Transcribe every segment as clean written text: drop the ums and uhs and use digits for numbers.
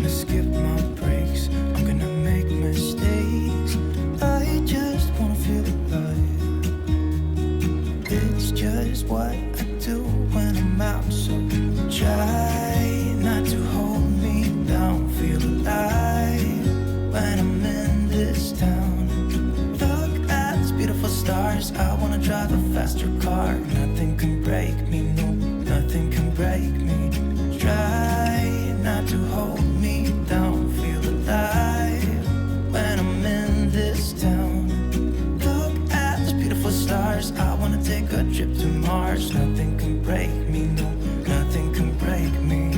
gonna skip my breaks, I'm gonna make mistakes. I just wanna feel alive. It's just what I do when I'm out, so try not to hold me down. Feel alive when I'm in this town. Look at these beautiful stars, I wanna drive a faster car. Nothing can break me, no, nothing can break me. Try not to hold me down. Feel alive when I'm in this town. Look at these beautiful stars, I wanna take a trip to Mars. Nothing can break me, no, nothing can break me.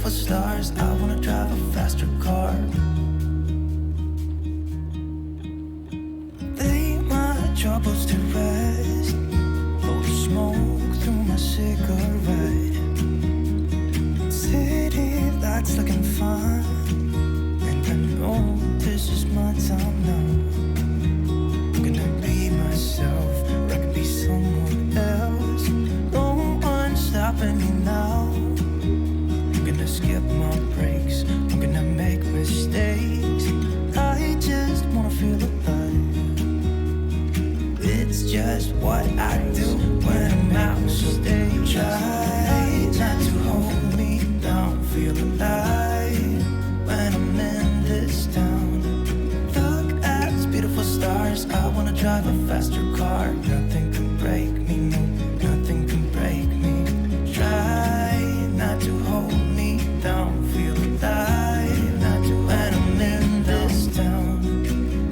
Stars, I wanna drive a faster car. Lay my troubles to rest, blow the smoke through my cigarette. City lights looking fine, and I know this is my time now. I'm gonna be myself, or I could be someone else. No one's stopping me now. Skip my breaks, I'm gonna make mistakes. I just wanna feel alive. It's just what I do when I'm out, so stay. Try not to hold me down. Feel alive when I'm in this town. Look at these beautiful stars, I wanna drive a faster car. Nothing can break me, no, nothing can break me. Try not to hold me down, feel alive, not to when I'm in this town.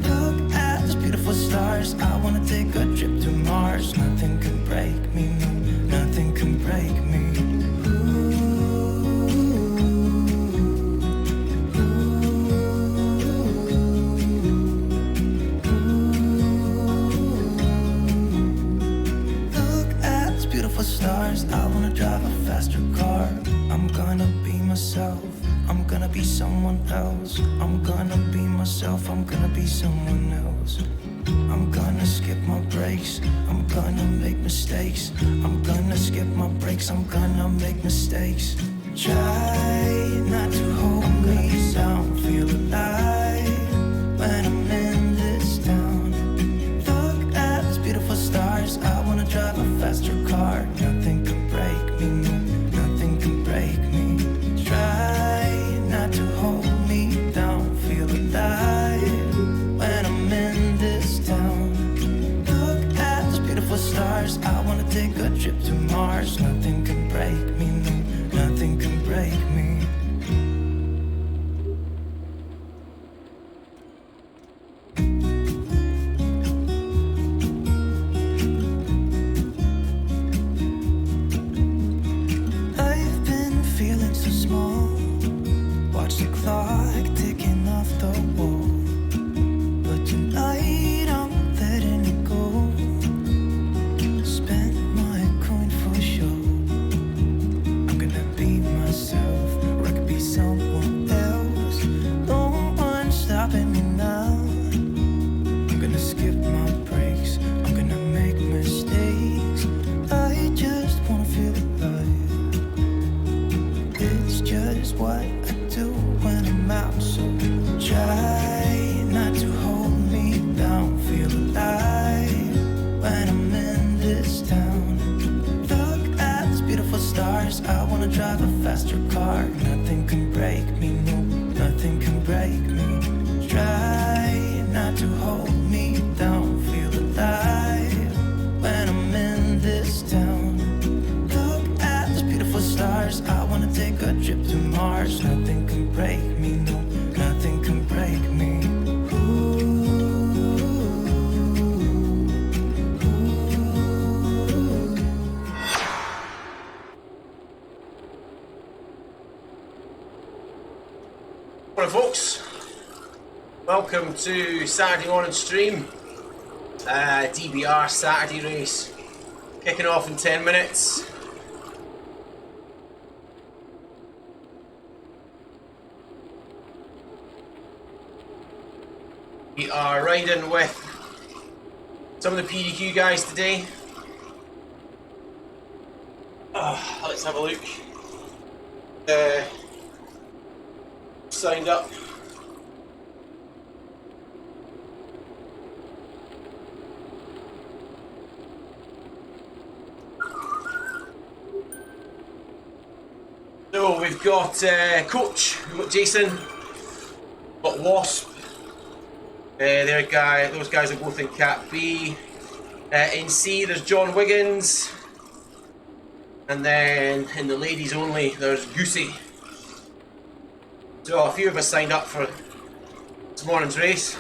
Look at these beautiful stars, I wanna take a trip to Mars. Nothing can break me, no, nothing can break me. Look at these beautiful stars, I wanna drive a faster car. I'm gonna be myself, I'm gonna be someone else. I'm gonna be myself, I'm gonna be someone else. I'm gonna skip my breaks, I'm gonna make mistakes. I'm gonna skip my breaks, I'm gonna make mistakes. Try not to hold me down. Feel alive when I'm in this town. Look at these beautiful stars, I wanna drive a faster car. Nothing can break me, no, nothing can break me. Try not to hold me down. Feel alive when I'm in this town. Look at these beautiful stars, I wanna take a trip to Mars. Nothing can break me, no, nothing can break me. Hello folks, welcome to Saturday morning stream, DBR Saturday race, kicking off in 10 minutes. We are riding with some of the PDQ guys today. Let's have a look. Signed up. So we've got Coach, we've got Jason, we've got Wasp. Those guys are both in Cat B. In C, there's John Wiggins. And then in the ladies only, there's Goosey. So a few of us signed up for this morning's race.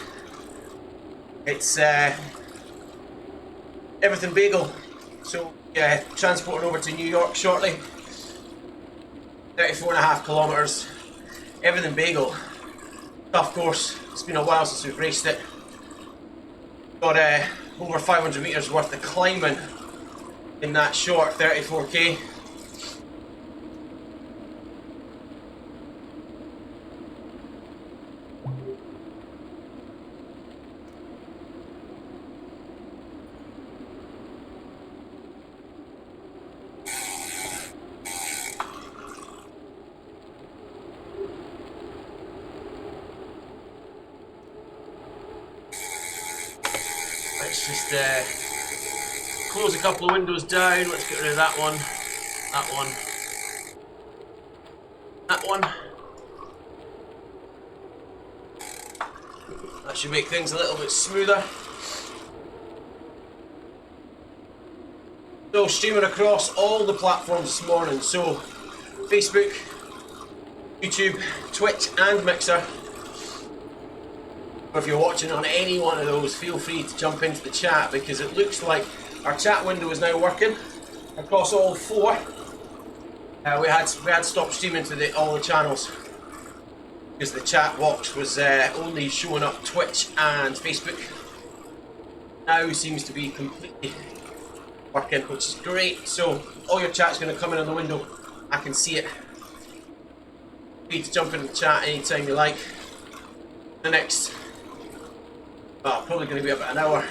It's everything Bagel. So transporting over to New York shortly. 34.5 kilometers. Everything Bagel. Tough course. It's been a while since we've raced it. Got over 500 meters worth of climbing in that short 34k. Let's just close a couple of windows down. Let's get rid of that one, that one, that one. That should make things a little bit smoother. So streaming across all the platforms this morning. So Facebook, YouTube, Twitch and Mixer. If you're watching on any one of those, feel free to jump into the chat, because it looks like our chat window is now working across all four. We had stopped streaming to all the channels because the chat box was only showing up Twitch and Facebook. Now seems to be completely working, which is great. So all your chat's going to come in on the window. I can see it. Free to jump into the chat anytime you like. The next, probably going to be about an hour.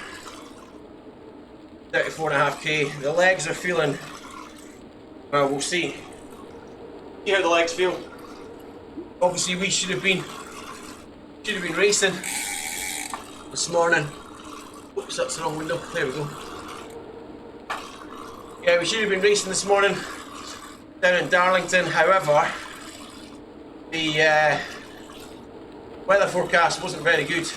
34.5k. The legs are feeling, well, we'll see. See how the legs feel. Obviously, we should have been racing this morning. Oops, that's the wrong window. There we go. Yeah, we should have been racing this morning down in Darlington. However, the weather forecast wasn't very good.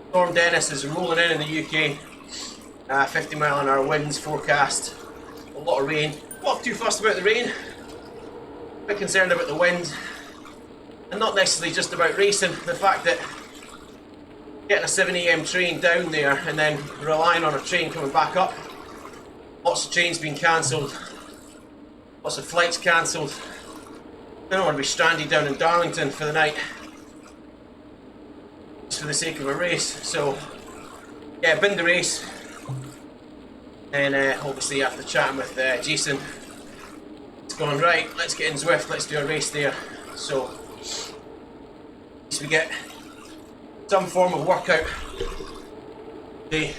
Storm Dennis is rolling in the UK. 50 mile an hour winds forecast. A lot of rain. Not too fussed about the rain. A bit concerned about the wind. And not necessarily just about racing. The fact that getting a 7 AM train down there and then relying on a train coming back up. Lots of trains being cancelled. Lots of flights cancelled. I don't want to be stranded down in Darlington for the night. Just for the sake of a race. So, yeah, binned the race. And obviously after chatting with Jason, it's gone, right, let's get in Zwift, let's do a race there. So, at least we get some form of workout today.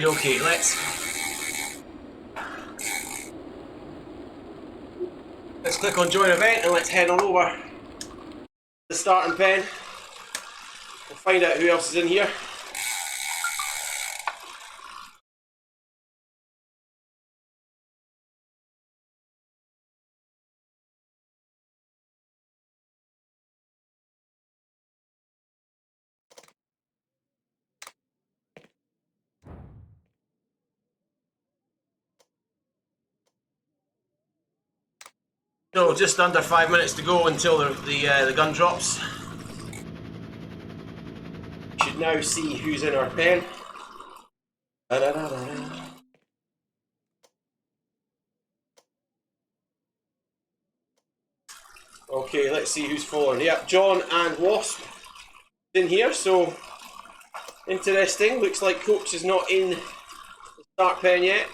Okay, let's let's click on join event and let's head on over to the starting pen. We'll find out who else is in here. So just under 5 minutes to go until the gun drops. You should now see who's in our pen. Okay, let's see who's fallen. Yep, John and Wasp in here, so interesting. Looks like Coach is not in the start pen yet.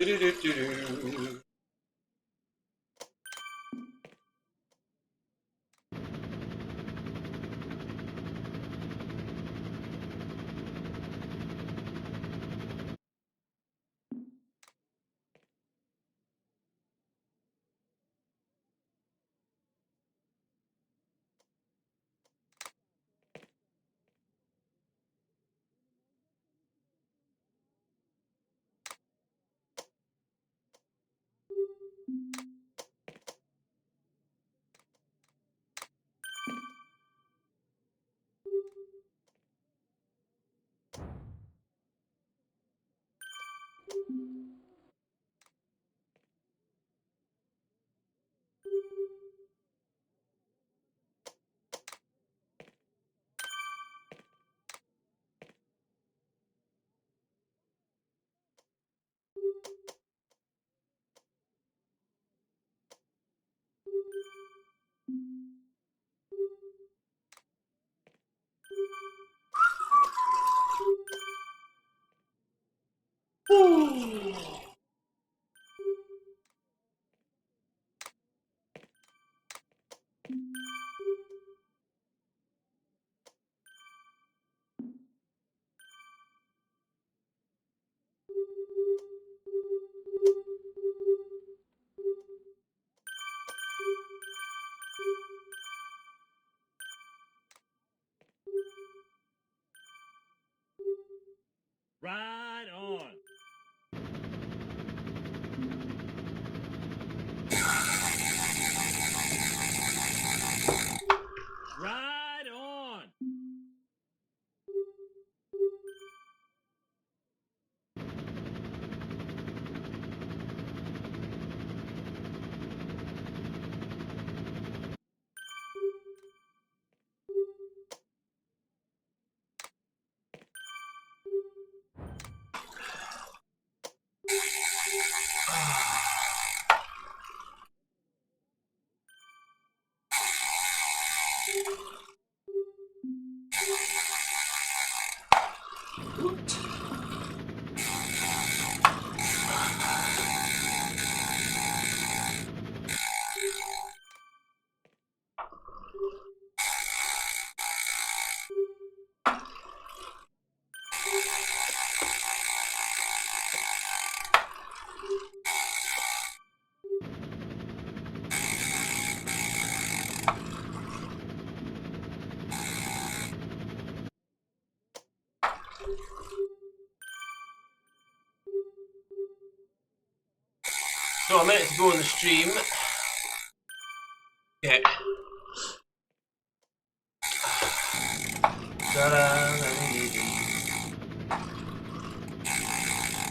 Do-do-do-do-do. Right on. Right on. So a minute to go in the stream. Yeah.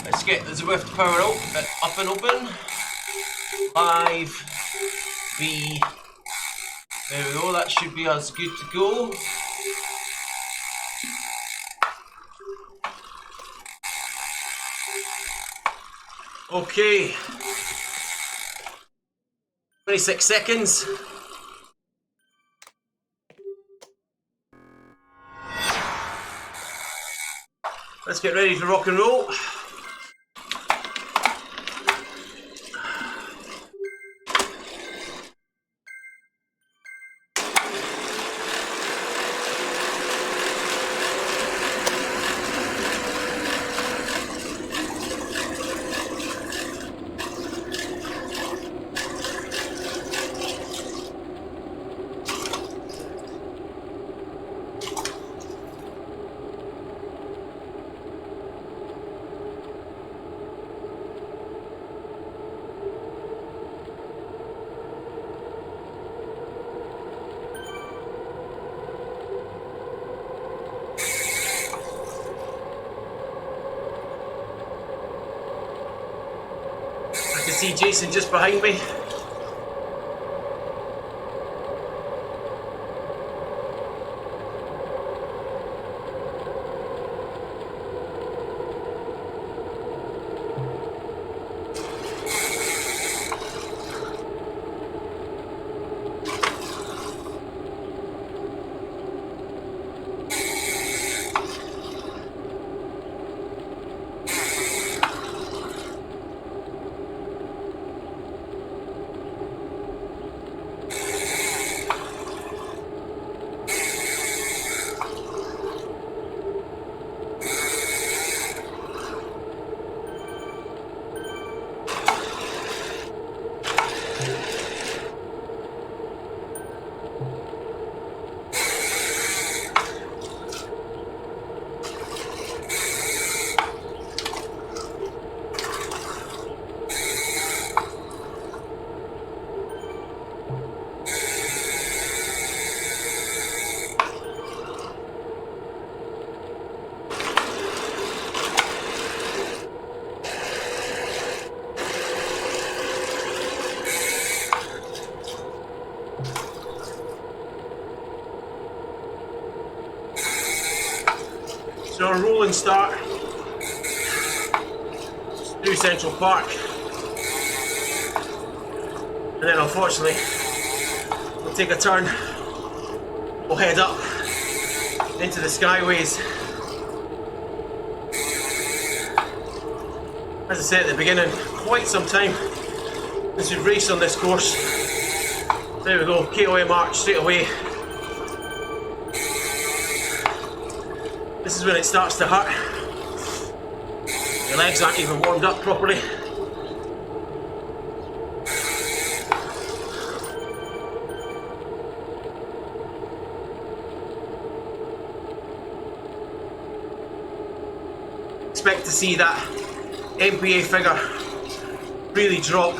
Let's get the Zwift power up and open. Live. B. There we go, that should be us good to go. Okay. 26 seconds. Let's get ready to rock and roll. I can see Jason just behind me. So a rolling start through Central Park, and then unfortunately we'll take a turn, we'll head up into the Skyways. As I said at the beginning, quite some time since we've raced on this course. There we go, KOM arch straight away. This is when it starts to hurt. Your legs aren't even warmed up properly. Expect to see that MPA figure really drop.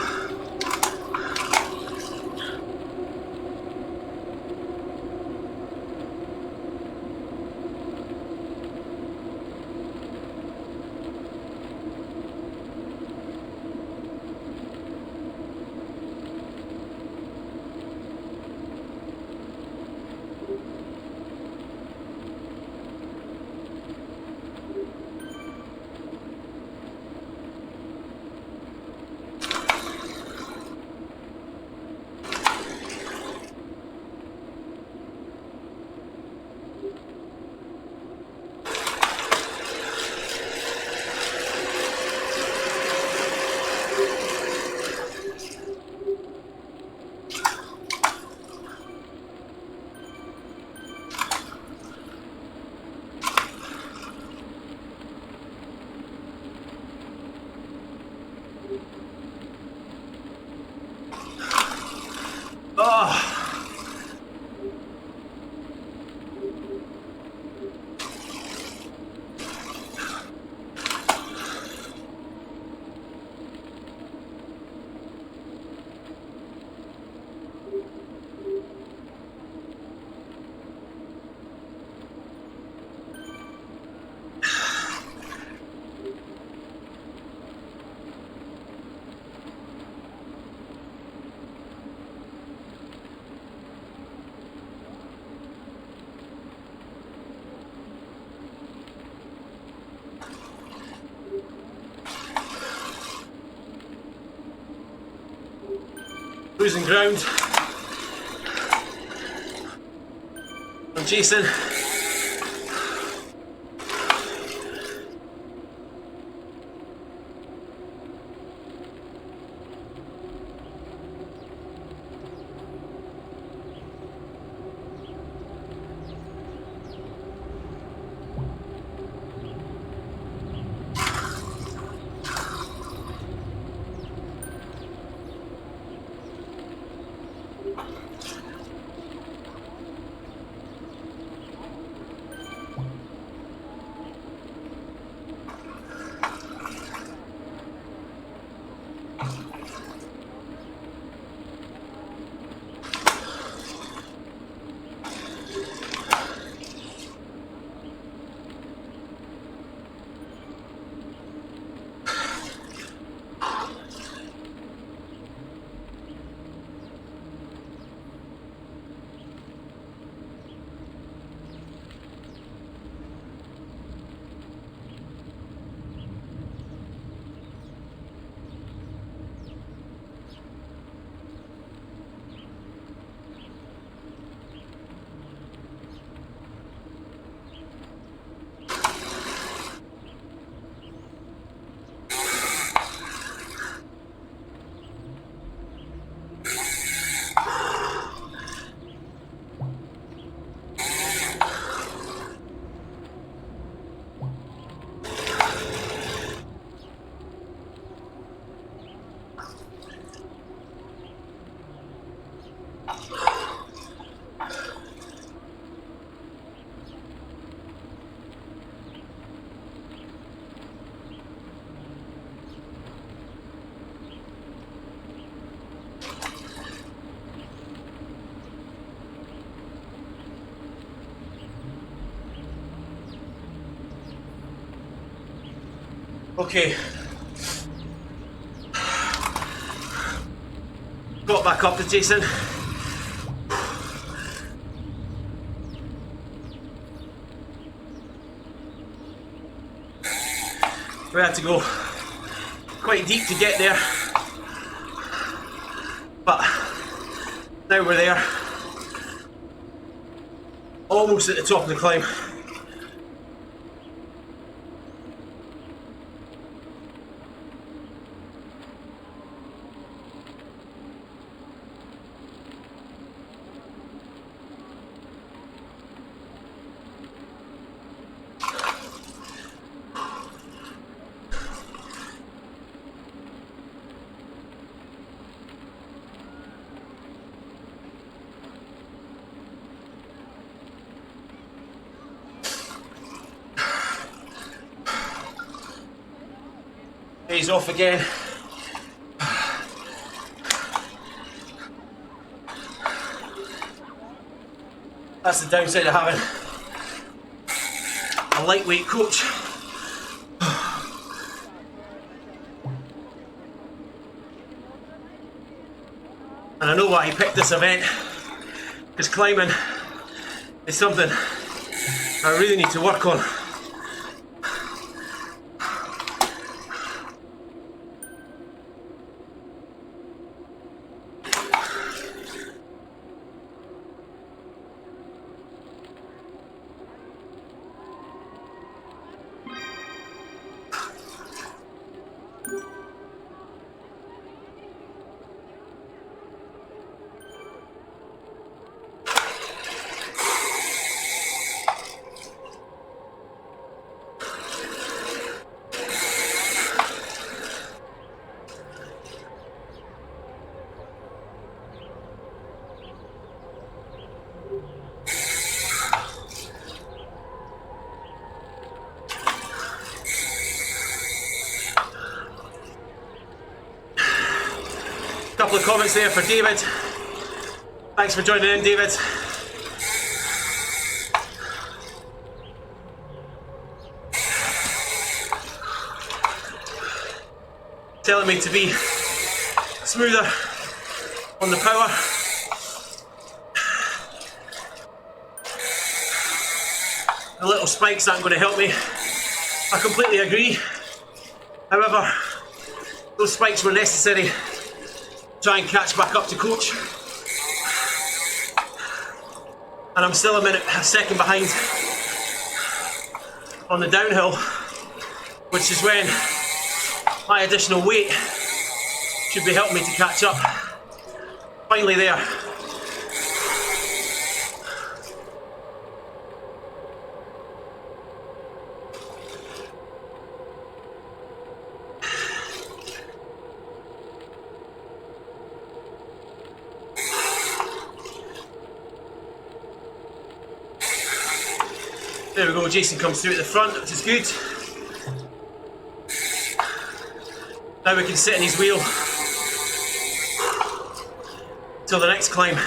losing ground. I'm Jason. Okay. Got back up to Jason. We had to go quite deep to get there, but now we're there, almost at the top of the climb. He's off again. That's the downside of having a lightweight coach. And I know why he picked this event, because climbing is something I really need to work on. Couple of comments there for David. Thanks for joining in, David. Telling me to be smoother on the power. The little spikes aren't going to help me. I completely agree. However, those spikes were necessary try and catch back up to coach. And I'm still a second behind on the downhill, which is when my additional weight should be helping me to catch up. Finally there. There we go, Jason comes through at the front, which is good. Now we can sit in his wheel till the next climb.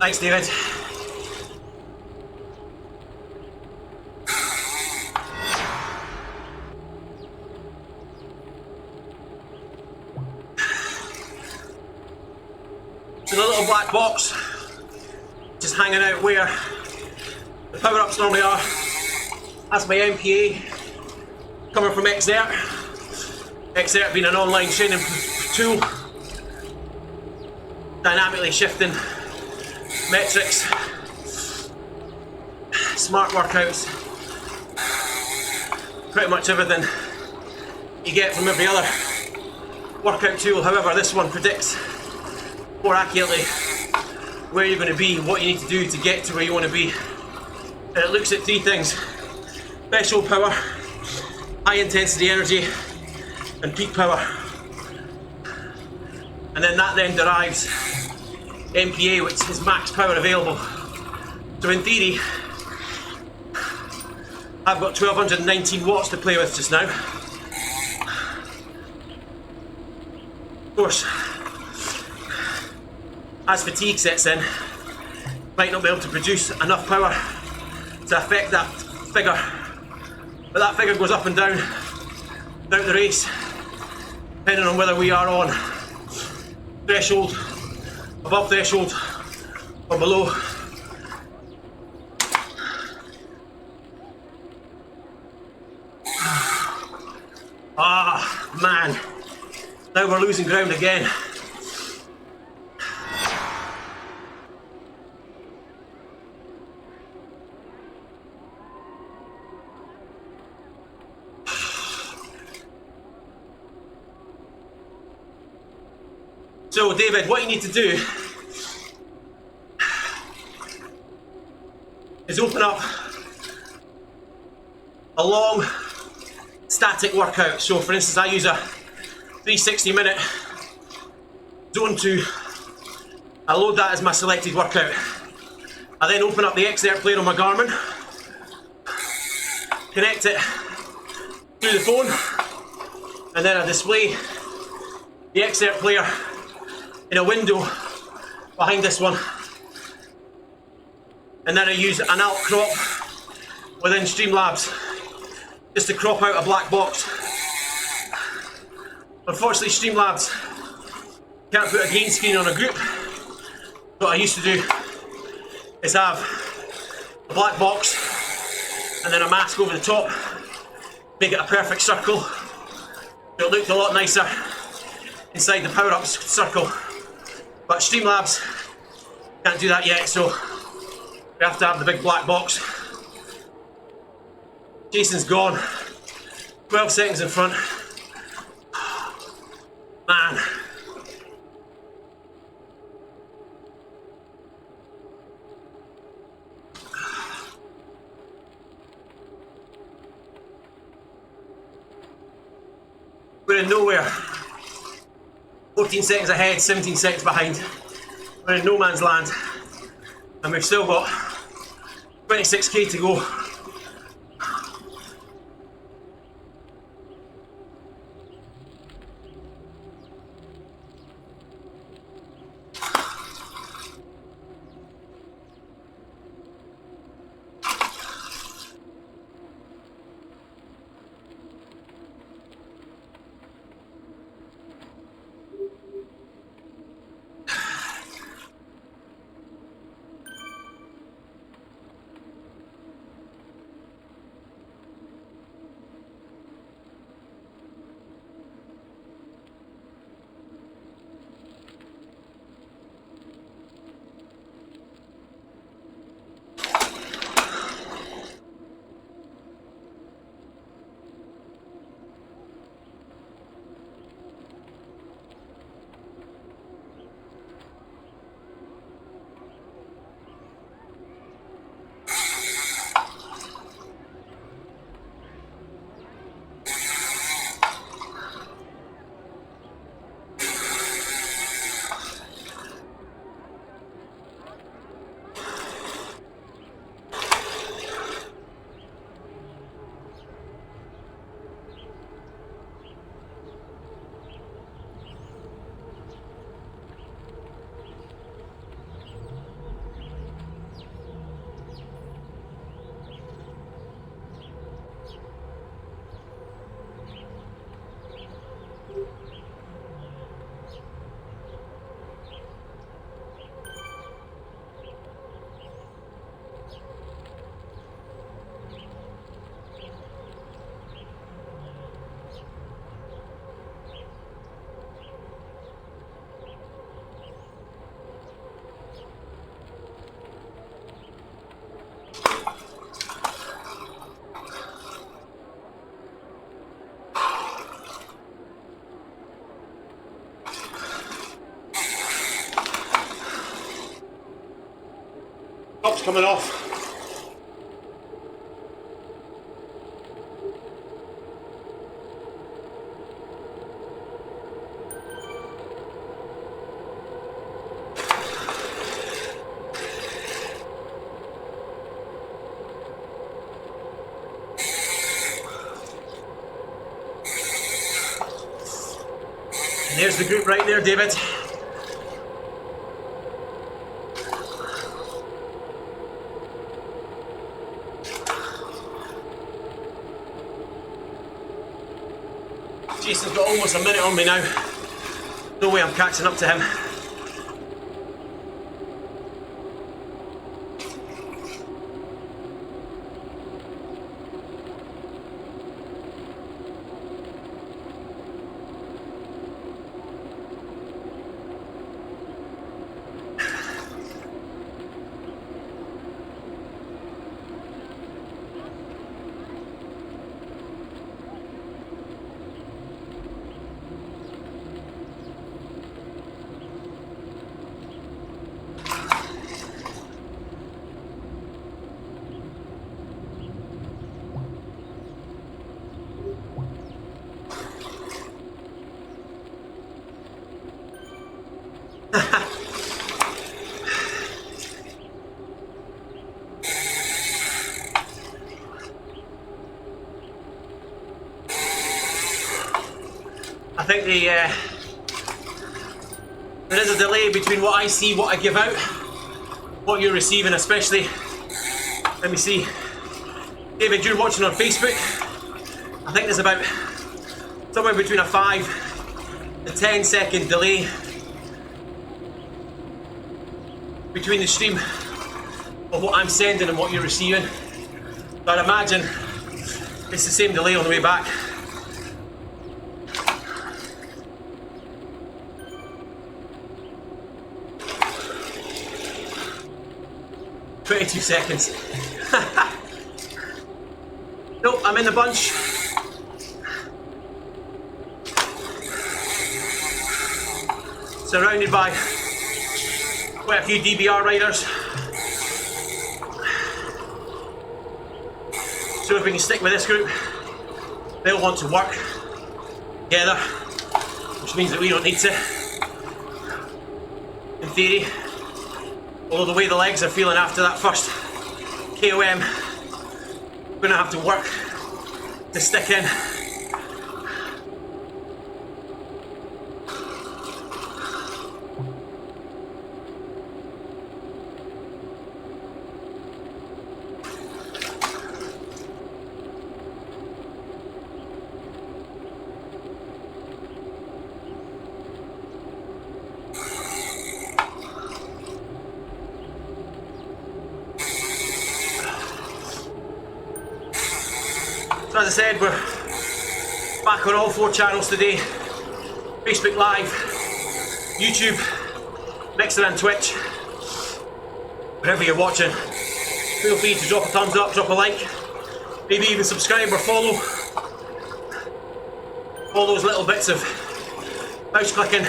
Thanks, David. So the little black box, just hanging out where the power-ups normally are. That's my MPA, coming from Exert. Exert being an online training tool, dynamically shifting metrics, smart workouts, pretty much everything you get from every other workout tool. However, this one predicts more accurately where you're going to be, what you need to do to get to where you want to be. And it looks at three things: threshold power, high intensity energy, and peak power. And then that then derives MPA, which is max power available. So in theory, I've got 1219 watts to play with just now. Of course, as fatigue sets in, might not be able to produce enough power to affect that figure. But that figure goes up and down throughout the race, depending on whether we are on threshold, above threshold, or below. Ah, man. Now we're losing ground again. So, David, what you need to do is open up a long static workout. So, for instance, I use a 360-minute zone 2. I load that as my selected workout. I then open up the Exert player on my Garmin, connect it through the phone, and then I display the Exert player in a window behind this one. And then I use an alt crop within Streamlabs just to crop out a black box. Unfortunately, Streamlabs can't put a green screen on a group. What I used to do is have a black box and then a mask over the top, make it a perfect circle. So it looked a lot nicer inside the power-ups circle. But Streamlabs can't do that yet, so we have to have the big black box. Jason's gone. 12 seconds in front. Man. We're in nowhere. 14 seconds ahead, 17 seconds behind. We're in no man's land. And we've still got 26k to go. Top's coming off. And there's the group right there, David. Jason's got almost a minute on me now. No way I'm catching up to him. I think there is a delay between what I see, what I give out, what you're receiving, especially. Let me see. David, you're watching on Facebook. I think there's about somewhere between a 5 to 10 second delay between the stream of what I'm sending and what you're receiving. But I'd imagine it's the same delay on the way back. "22 seconds. Nope, I'm in the bunch. Surrounded by quite a few DBR riders. So if we can stick with this group, they'll want to work together, which means that we don't need to, in theory. Although the way the legs are feeling after that first KOM, we're going to have to work to stick in. So as I said, we're back on all 4 channels today. Facebook Live, YouTube, Mixer and Twitch. Wherever you're watching, feel free to drop a thumbs up, drop a like, maybe even subscribe or follow. All those little bits of mouse clicking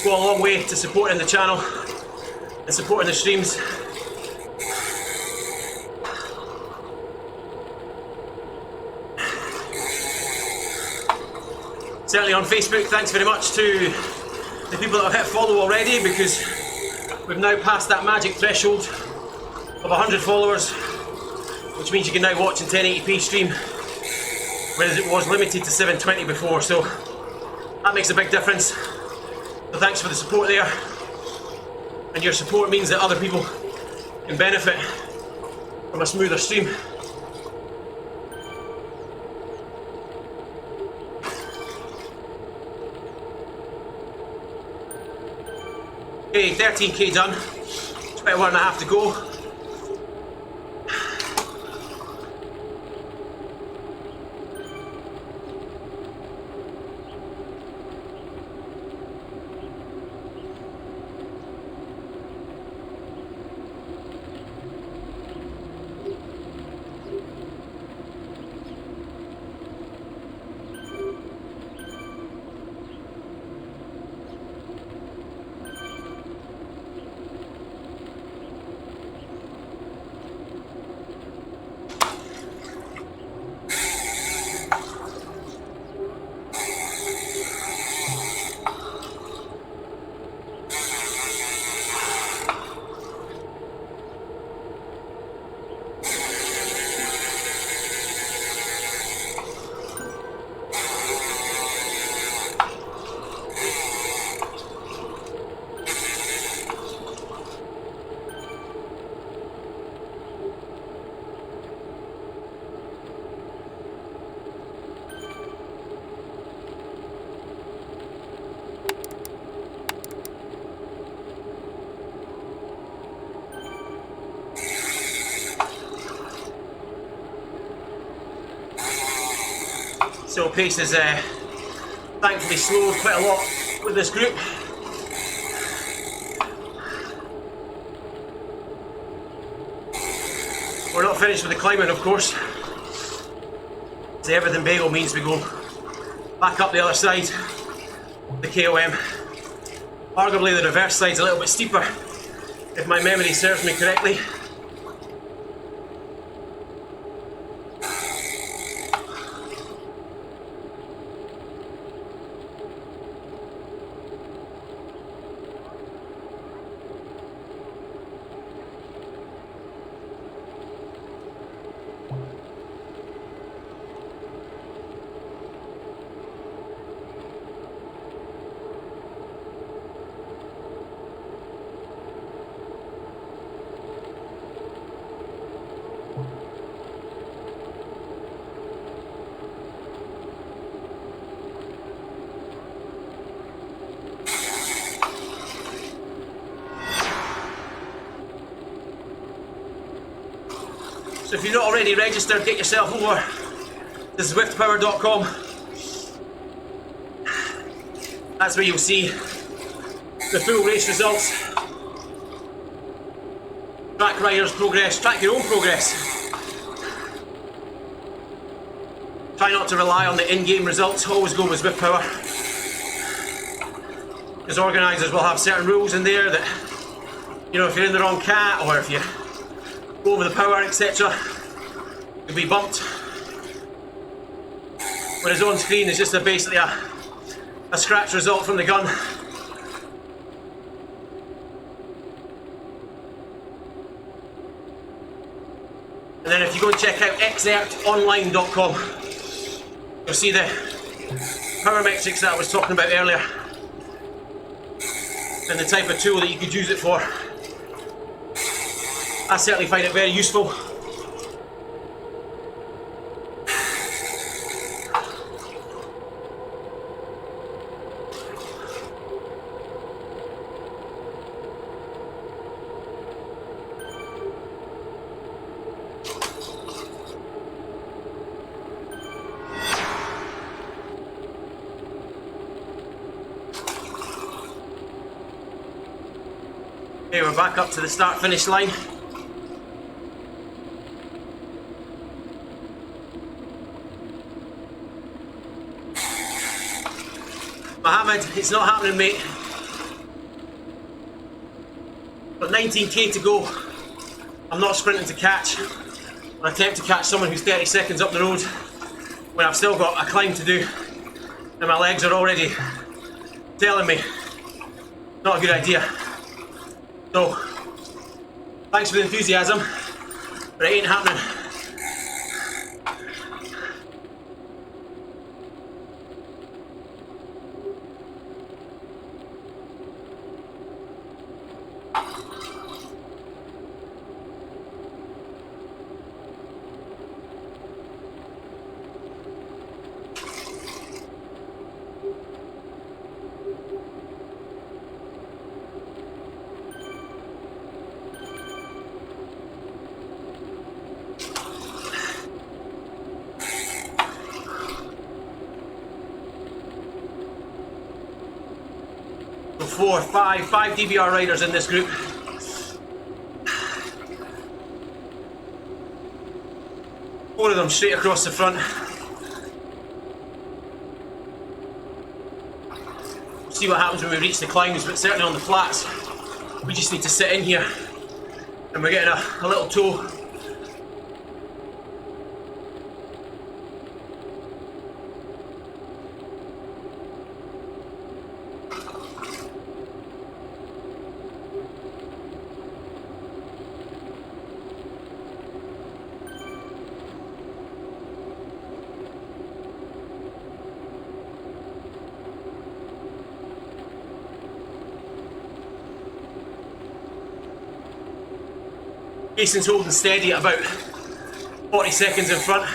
go a long way to supporting the channel and supporting the streams. Certainly on Facebook, thanks very much to the people that have hit follow already, because we've now passed that magic threshold of 100 followers, which means you can now watch in 1080p stream, whereas it was limited to 720 before, so that makes a big difference. So thanks for the support there, and your support means that other people can benefit from a smoother stream. Okay, 13k done, 21.5 to go. So pace is thankfully slowed quite a lot with this group. We're not finished with the climbing, of course. The everything bagel means we go back up the other side, the KOM. Arguably the reverse side's a little bit steeper, if my memory serves me correctly. So if you're not already registered, get yourself over to zwiftpower.com. That's where you'll see the full race results, track riders' progress, track your own progress. Try not to rely on the in-game results, always go with Zwift Power. Because organisers will have certain rules in there that, you know, if you're in the wrong cat or if you go over the power, etc., you'll be bumped. Whereas on screen is just basically a scratch result from the gun. And then if you go and check out exertonline.com, you'll see the power metrics that I was talking about earlier and the type of tool that you could use it for. I certainly find it very useful. Okay, we're back up to the start-finish line. Mohammed, it's not happening, mate. Got 19k to go. I'm not sprinting to catch. I attempt to catch someone who's 30 seconds up the road when I've still got a climb to do and my legs are already telling me not a good idea. So, thanks for the enthusiasm, but it ain't happening. Five DBR riders in this group. Four of them straight across the front. We'll see what happens when we reach the climbs, but certainly on the flats, we just need to sit in here and we're getting a little toe. Jason's holding steady at about 40 seconds in front.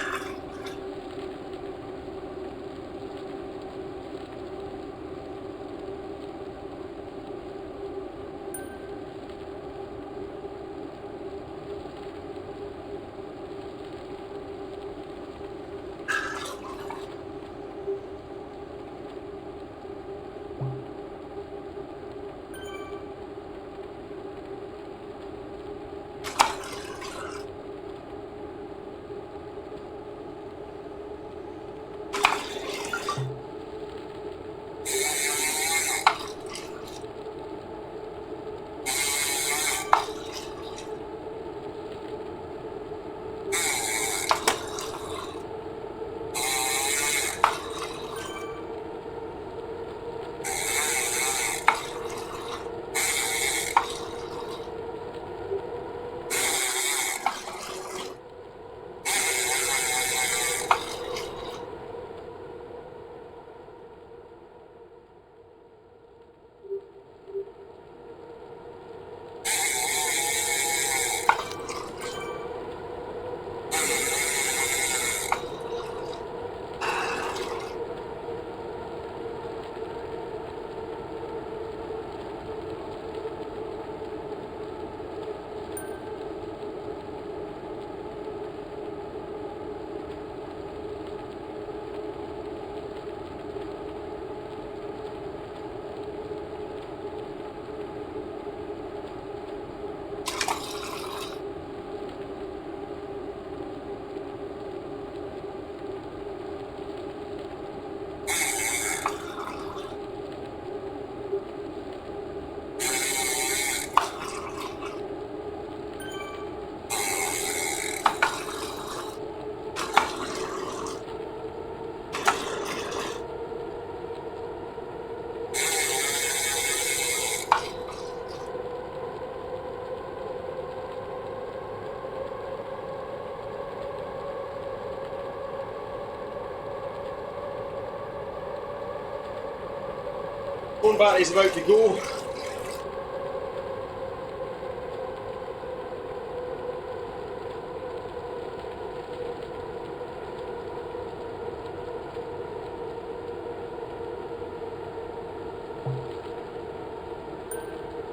phone battery's about to go.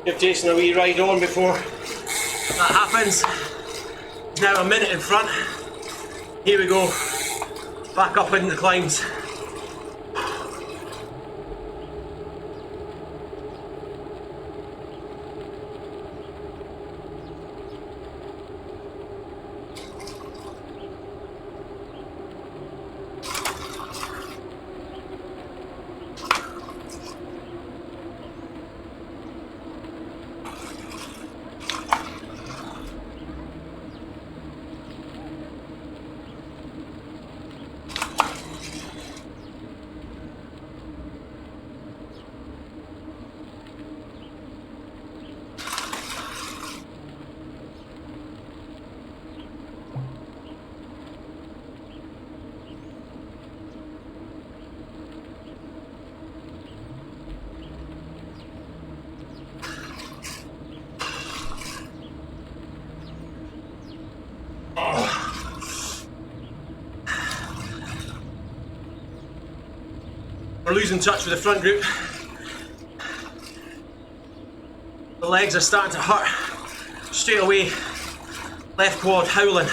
Give Jason a wee ride on before that happens. He's now a minute in front. Here we go. Back up in the climbs. We're losing touch with the front group. The legs are starting to hurt straight away. Left quad howling.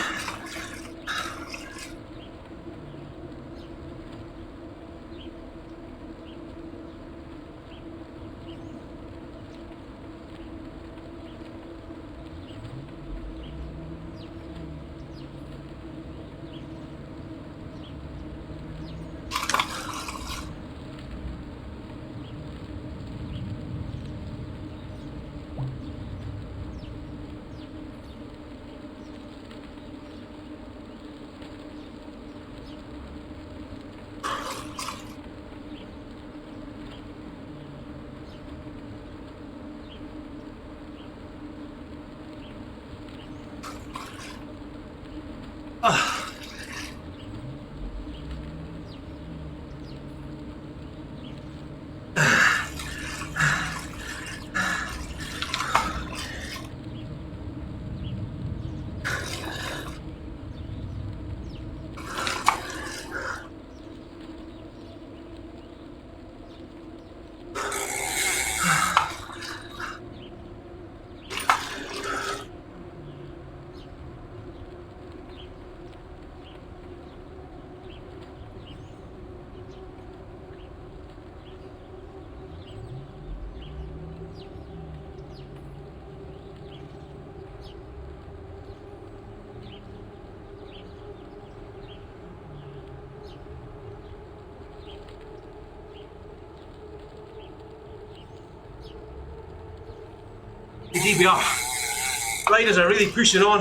The DBR riders are really pushing on.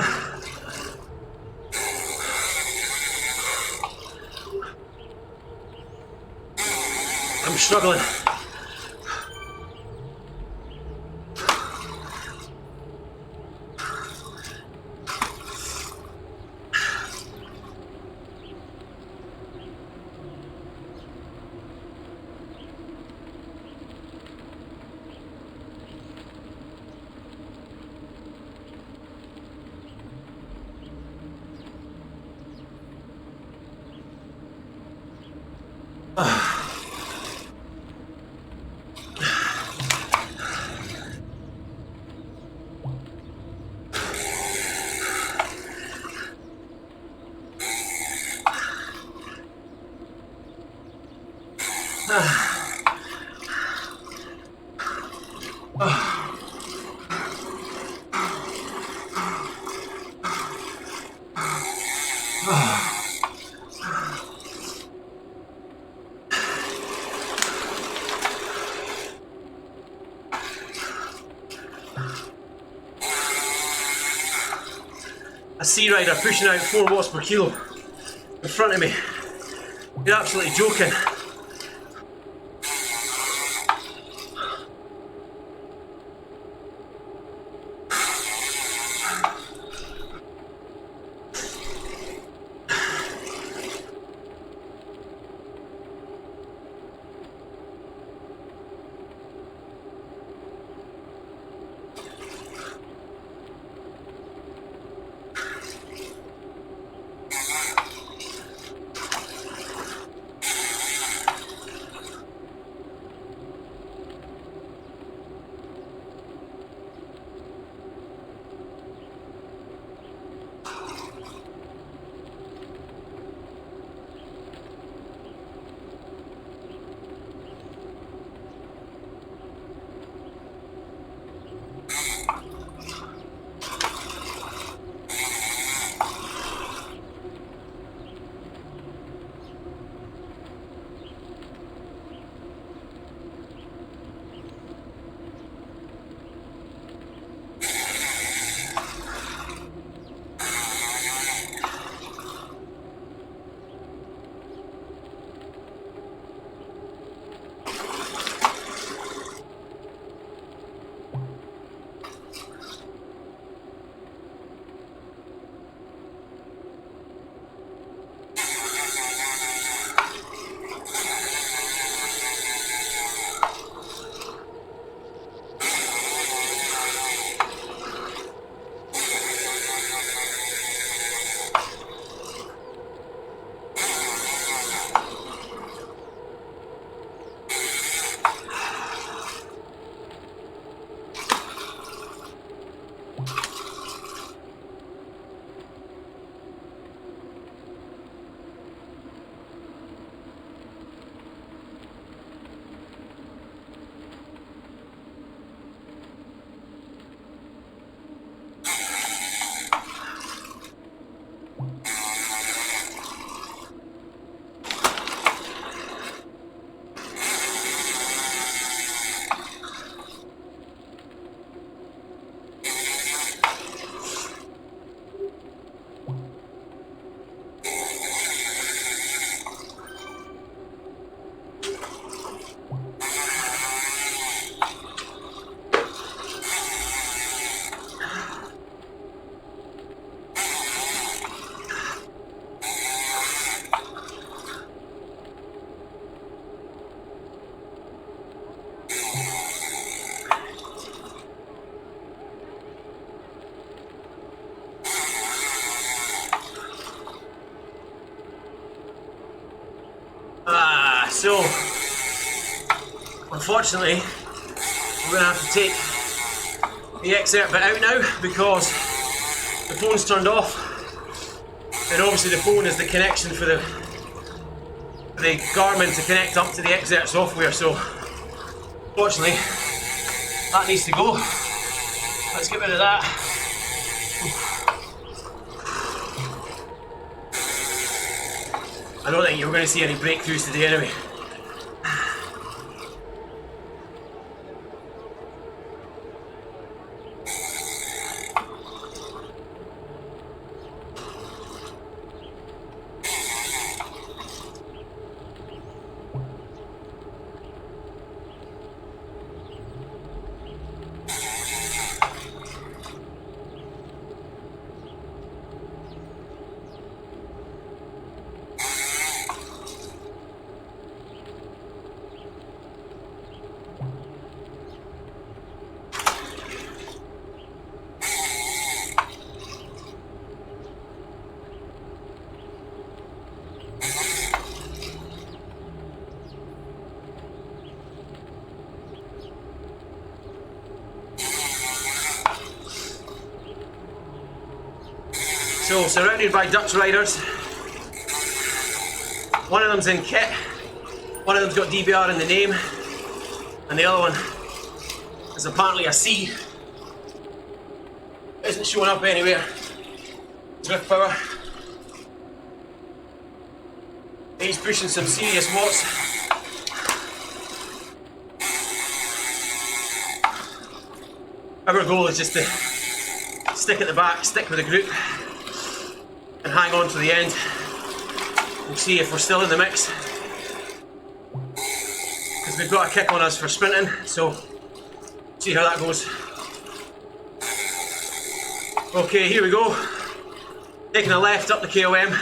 I'm struggling. A sea rider pushing out 4 watts per kilo in front of me. You're absolutely joking. So, unfortunately, we're going to have to take the excerpt bit out now because the phone's turned off, and obviously the phone is the connection for the Garmin to connect up to the excerpt software. So, unfortunately, that needs to go. Let's get rid of that. I don't think you're going to see any breakthroughs today anyway. So, surrounded by Dutch riders. One of them's in kit, one of them's got DBR in the name, and the other one is apparently a C. Isn't showing up anywhere. Drift power. He's pushing some serious watts. Our goal is just to stick at the back, stick with the group, and hang on to the end. We'll see if we're still in the mix, because we've got a kick on us for sprinting, so see how that goes. Okay, here we go. Taking a left up the KOM.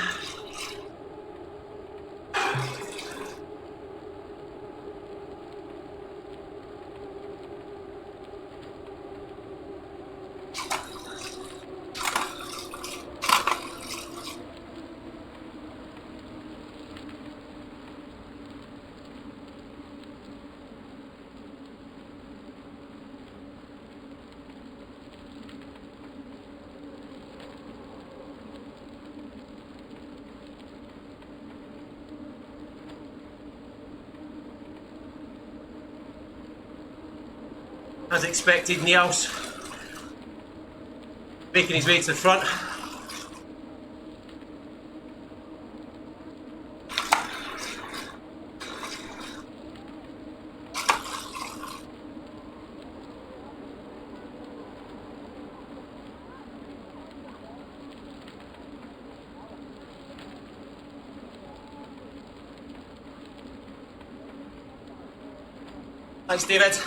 As expected, Niels making his way to the front. Thanks, David.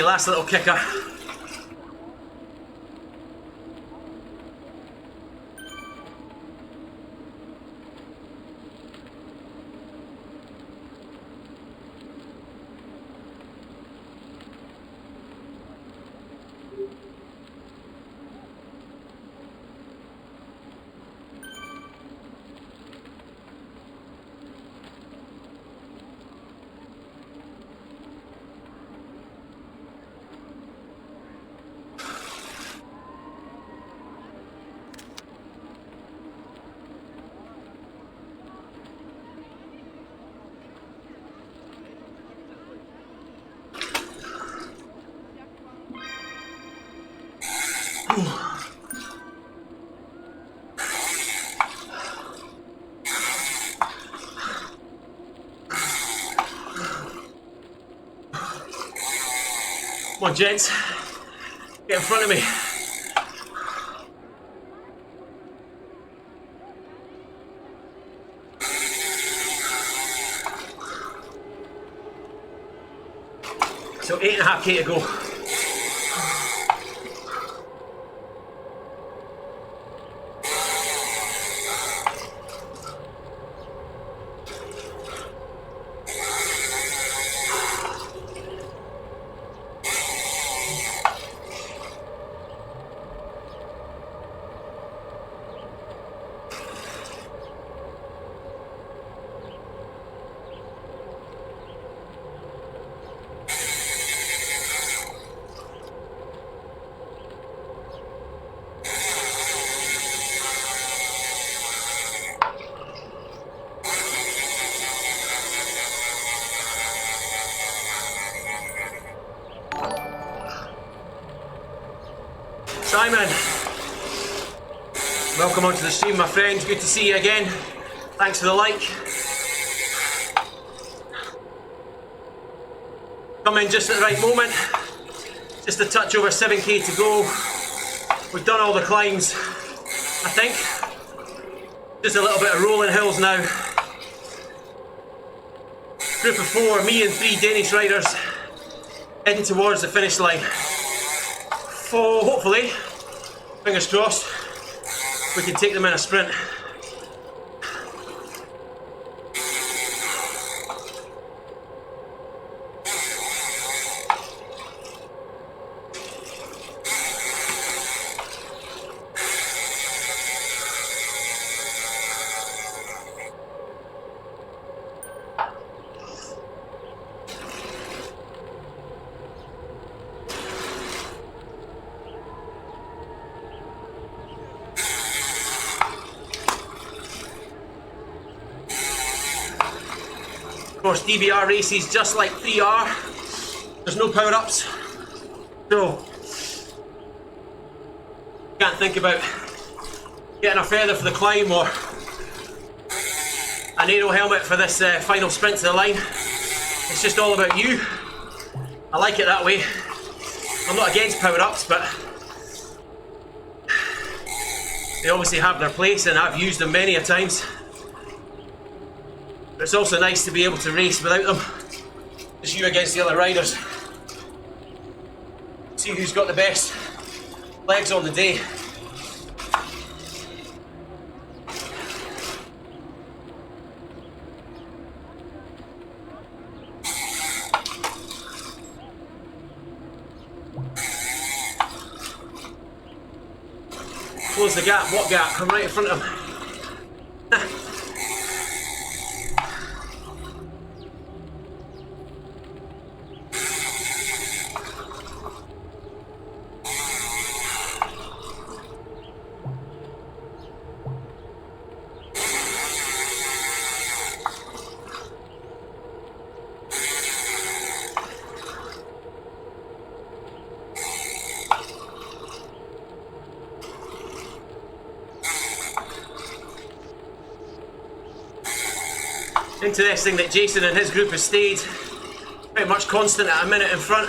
last little kicker. Come on, gents, get in front of me. So 8.5k to go. Simon, welcome onto the stream, my friend. Good to see you again. Thanks for the like. Come in just at the right moment. Just a touch over 7k to go. We've done all the climbs, I think. Just a little bit of rolling hills now. Group of 4, me and 3 Danish riders heading towards the finish line. So hopefully, fingers crossed, we can take them in a sprint. Of course, DBR races, just like 3R, there's no power-ups, so can't think about getting a feather for the climb or an aero helmet for this final sprint to the line. It's just all about you. I like it that way. I'm not against power-ups, but they obviously have their place and I've used them many a times. But it's also nice to be able to race without them. Just you against the other riders. See who's got the best legs on the day. Close the gap. What gap? I'm right in front of him. Interesting that Jason and his group has stayed pretty much constant at a minute in front.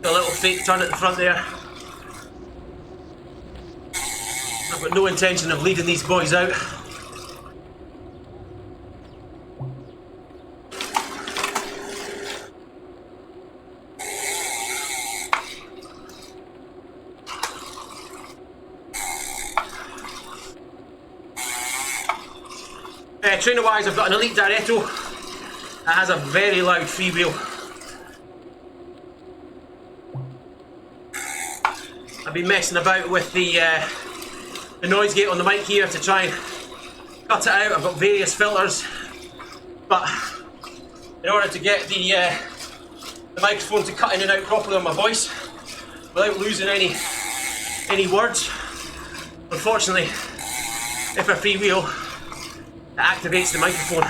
A little fake turn at the front there. I've got no intention of leading these boys out. Trainer wise, I've got an Elite Diretto that has a very loud freewheel. I've been messing about with the noise gate on the mic here to try and cut it out. I've got various filters, but in order to get the microphone to cut in and out properly on my voice without losing any words, unfortunately, if I freewheel, it activates the microphone.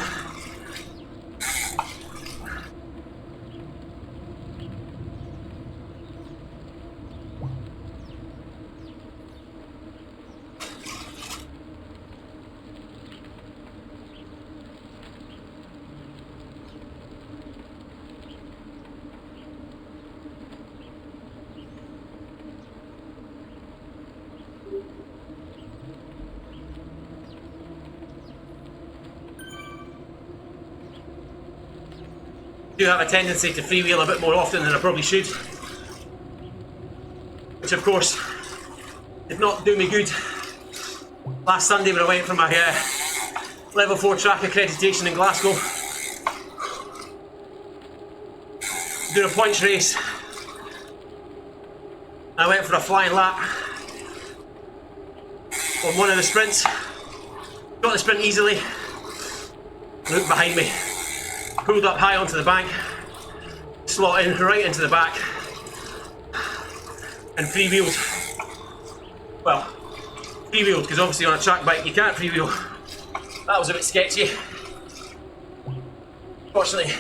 I do have a tendency to freewheel a bit more often than I probably should, which of course did not do me good last Sunday when I went for my level 4 track accreditation in Glasgow. Doing a points race, I went for a flying lap on one of the sprints, got the sprint easily, looked behind me, pulled up high onto the bank, slot in right into the back, and freewheeled. Well, freewheeled because obviously on a track bike you can't freewheel. That was a bit sketchy. Fortunately,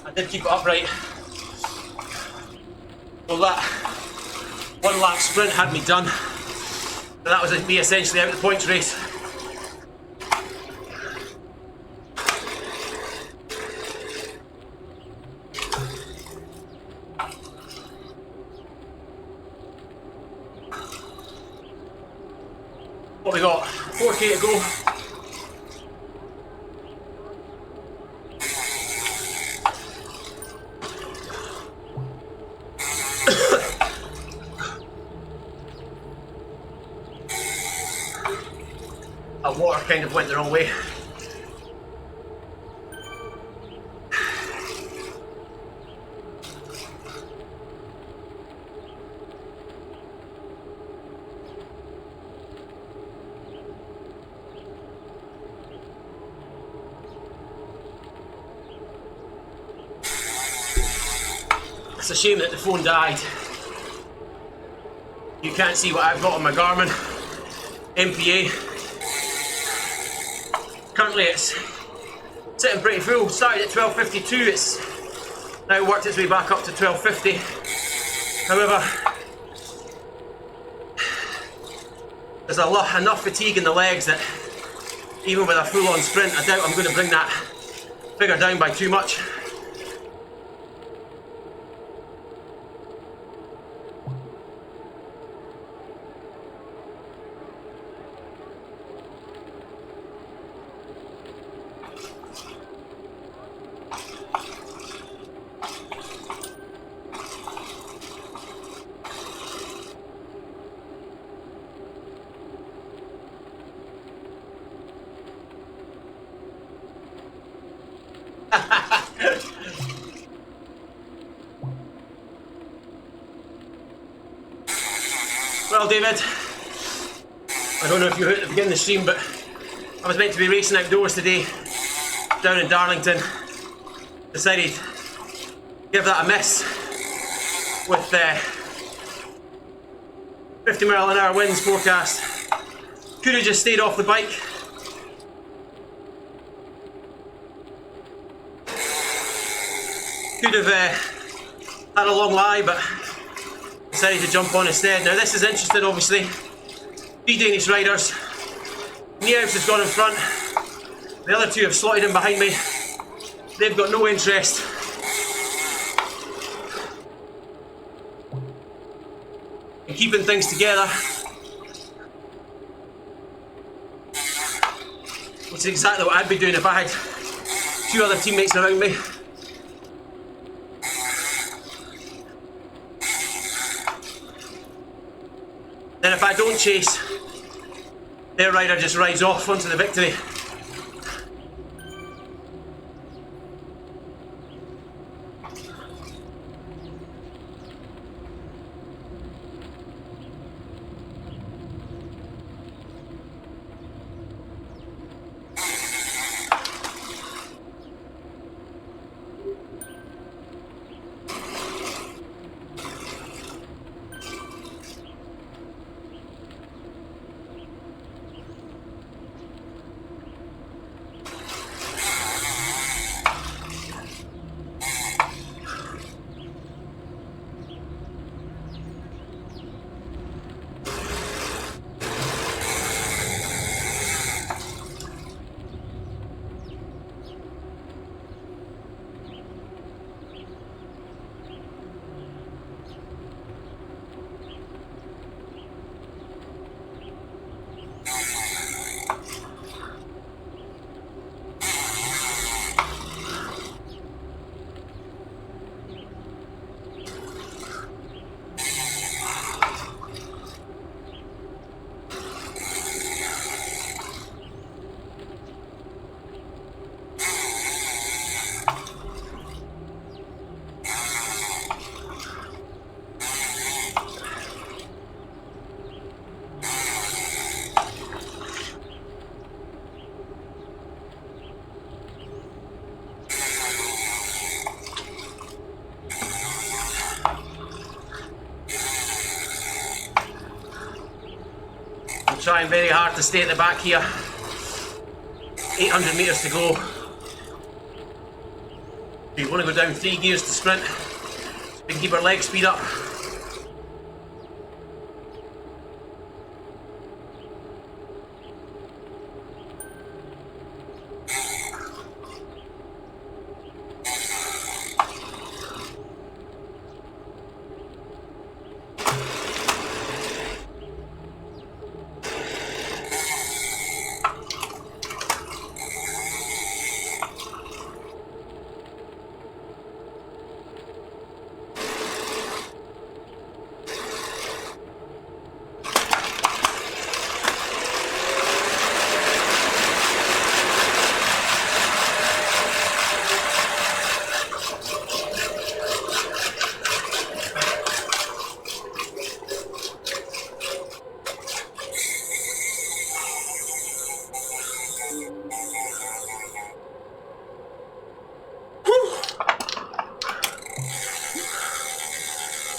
I did keep it upright. Well, that one lap sprint had me done. So that was me essentially out of the points race. What we got? 4k to go. Our water kind of went the wrong way. It's a shame that the phone died. You can't see what I've got on my Garmin MPA. Currently it's sitting pretty full. Started at 12:52, it's now worked its way back up to 12:50. However, there's enough fatigue in the legs that even with a full-on sprint, I doubt I'm going to bring that figure down by too much. Well, David, I don't know if you were at the beginning of the stream, but I was meant to be racing outdoors today down in Darlington. Decided to give that a miss with 50 mph winds forecast. Could have just stayed off the bike. Could have had a long lie, but decided to jump on instead. Now this is interesting, obviously. 3 Danish riders. Nieus has gone in front. The other 2 have slotted in behind me. They've got no interest And keeping things together. Which is exactly what I'd be doing if I had 2 other teammates around me. Then if I don't chase, their rider just rides off onto the victory. Trying very hard to stay at the back here. 800 metres to go. You want to go down 3 gears to sprint. So we can keep our leg speed up.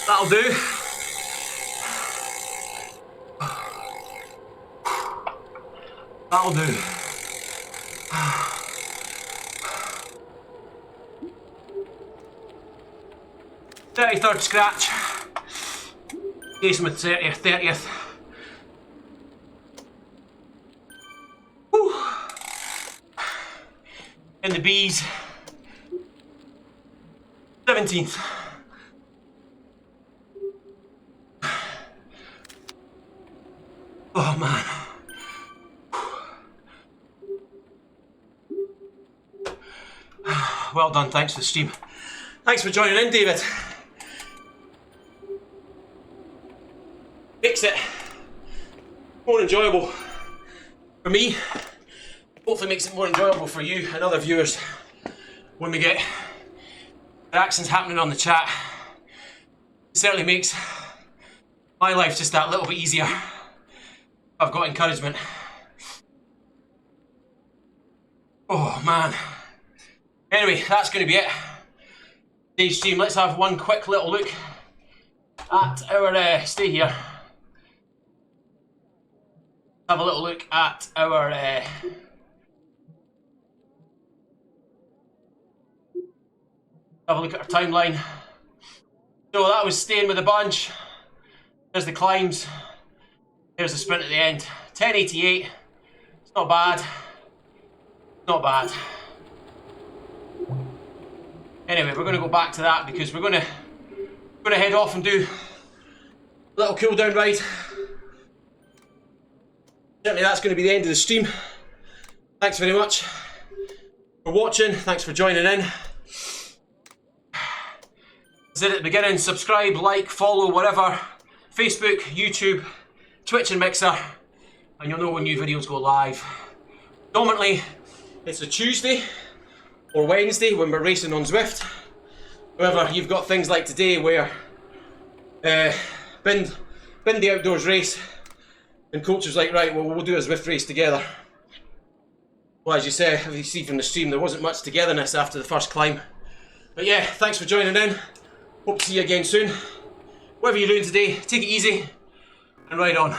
That'll do. That'll do. 33rd scratch. Jason with 30th. Whew. In the B's. 17th. Oh man. Well done, thanks for the stream. Thanks for joining in, David. Makes it more enjoyable for me. Hopefully makes it more enjoyable for you and other viewers when we get reactions happening on the chat. It certainly makes my life just that little bit easier. I've got encouragement. Oh man. Anyway, that's going to be it. Today's stream. Let's have one quick little look at our stay here. Have a little look at our have a look at our timeline. So that was staying with a bunch. There's the climbs. There's the sprint at the end. 10:88. It's not bad. Not bad. Anyway, we're going to go back to that because we're going to going to head off and do a little cool down ride. Certainly that's going to be the end of the stream. Thanks very much for watching. Thanks for joining in. As I said at the beginning, subscribe, like, follow, whatever. Facebook, YouTube, Twitch and Mixer. And you'll know when new videos go live. Predominantly, it's a Tuesday or Wednesday when we're racing on Zwift. However, you've got things like today where binned the outdoors race and coach was like, right, well, we'll do a Zwift race together. Well, as you see from the stream, there wasn't much togetherness after the first climb. But yeah, thanks for joining in. Hope to see you again soon. Whatever you're doing today, take it easy and ride on.